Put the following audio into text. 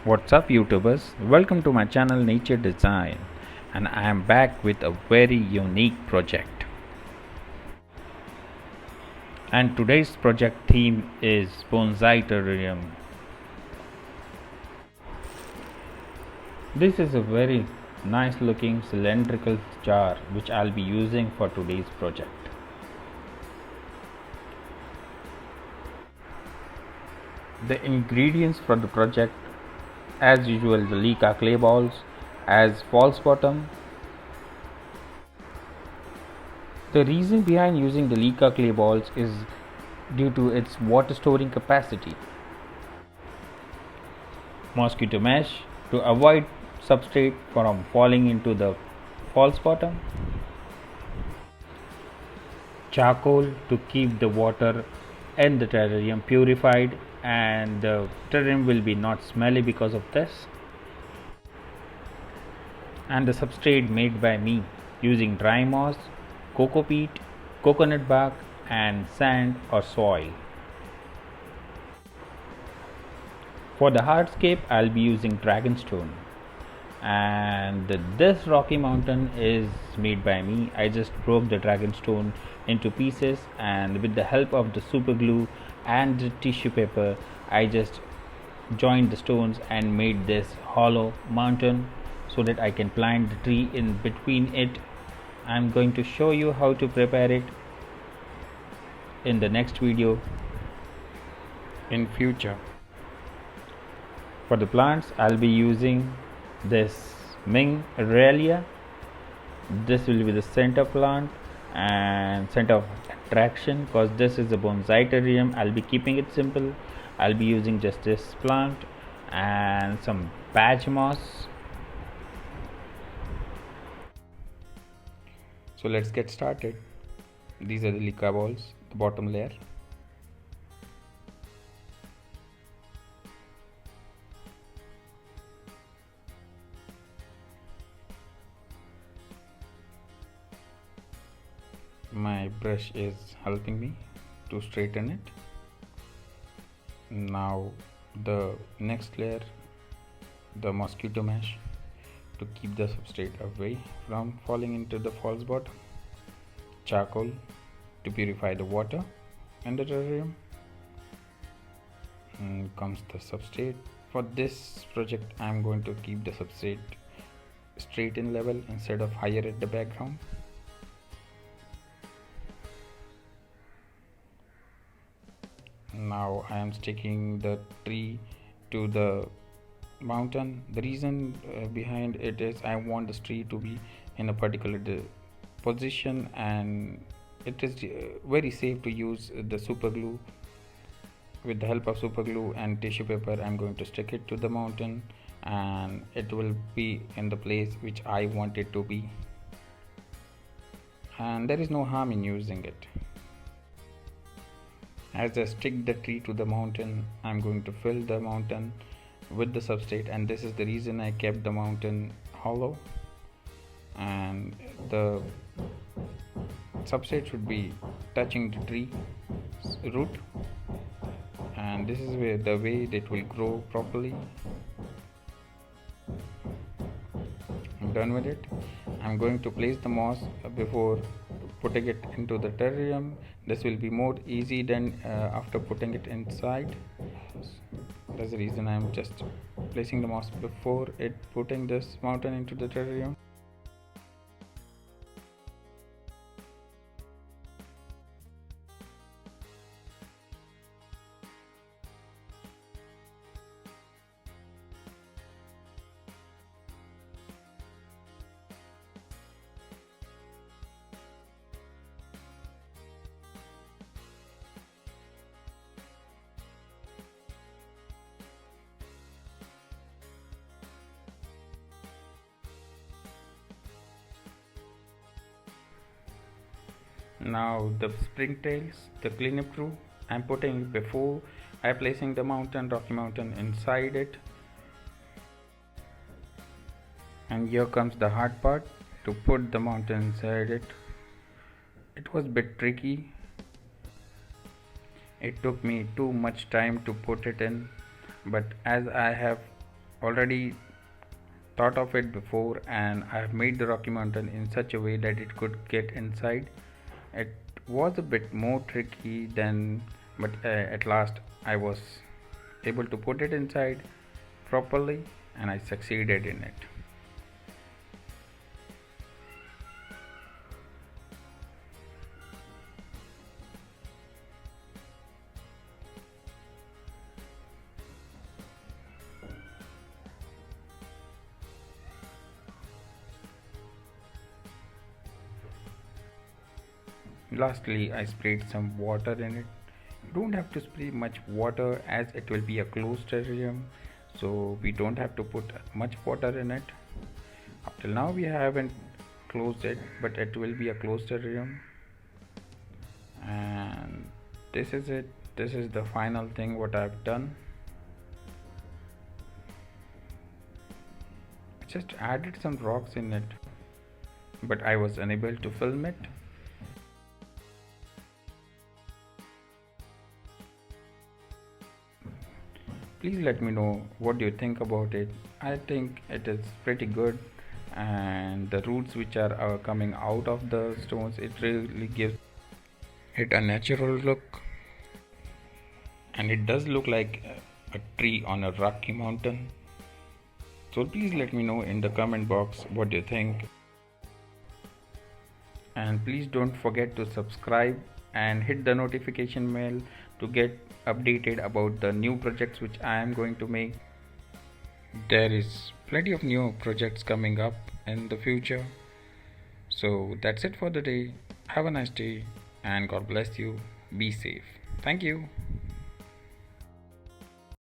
What's up YouTubers, welcome to my channel Nature Design, and I am back with a very unique project. And today's project theme is Bonsai Terrarium. This is a very nice looking cylindrical jar which I'll be using for today's project. The ingredients for the project, as usual, the Leica clay balls as false bottom. The reason behind using the Leica clay balls is due to its water storing capacity. Mosquito mesh to avoid substrate from falling into the false bottom. Charcoal to keep the water and the terrarium purified, and the terrarium will be not smelly because of this. And the substrate made by me using dry moss, cocoa peat, coconut bark and sand or soil. For the hardscape, I'll be using dragonstone, and this rocky mountain is made by me. I just broke the dragonstone into pieces, and with the help of the super glue and the tissue paper, I just joined the stones and made this hollow mountain so that I can plant the tree in between it. I'm going to show you how to prepare it in the next video in future. For the plants, I'll be using this Ming Aurelia. This will be the center plant and center of attraction, because this is a bonsai terrarium. I'll be keeping it simple. I'll be using just this plant and some patch moss. So let's get started. These are the Leica balls, the bottom layer. My brush is helping me to straighten it. Now the next layer, the mosquito mesh to keep the substrate away from falling into the false bottom. Charcoal to purify the water in the terrarium. And comes the substrate. For this project, I am going to keep the substrate straight in level instead of higher at the background. Now I am sticking the tree to the mountain. The reason behind it is I want this tree to be in a particular position, and it is very safe to use the super glue. With the help of super glue and tissue paper, I'm going to stick it to the mountain, and it will be in the place which I want it to be, and there is no harm in using it. As I stick the tree to the mountain, I'm going to fill the mountain with the substrate, and this is the reason I kept the mountain hollow, and the substrate should be touching the tree root, and this is where the way it will grow properly. I'm done with it. I'm going to place the moss before putting it into the terrarium. This will be more easy than after putting it inside. That's the reason I'm just placing the moss before putting this mountain into the terrarium. Now the springtails, the cleanup crew, I'm putting it before I placing the rocky mountain inside it. And here comes the hard part, to put the mountain inside it. It was a bit tricky. It took me too much time to put it in, but as I have already thought of it before, and I have made the Rocky Mountain in such a way that it could get inside. It was a bit more tricky than, but at last I was able to put it inside properly, and I succeeded in it. Lastly, I sprayed some water in it. You don't have to spray much water as it will be a closed terrarium, so we don't have to put much water in it. Up till now we haven't closed it, but it will be a closed terrarium. And this is it. This is the final thing what I've done. I just added some rocks in it, but I was unable to film it. Please let me know what do you think about it. I think it is pretty good, and the roots which are coming out of the stones, it really gives it a natural look, and it does look like a tree on a rocky mountain. So please let me know in the comment box what you think, and please don't forget to subscribe and hit the notification bell to get updated about the new projects which I am going to make. There is plenty of new projects coming up in the future. So that's it for the day. Have a nice day and God bless you. Be safe. Thank you.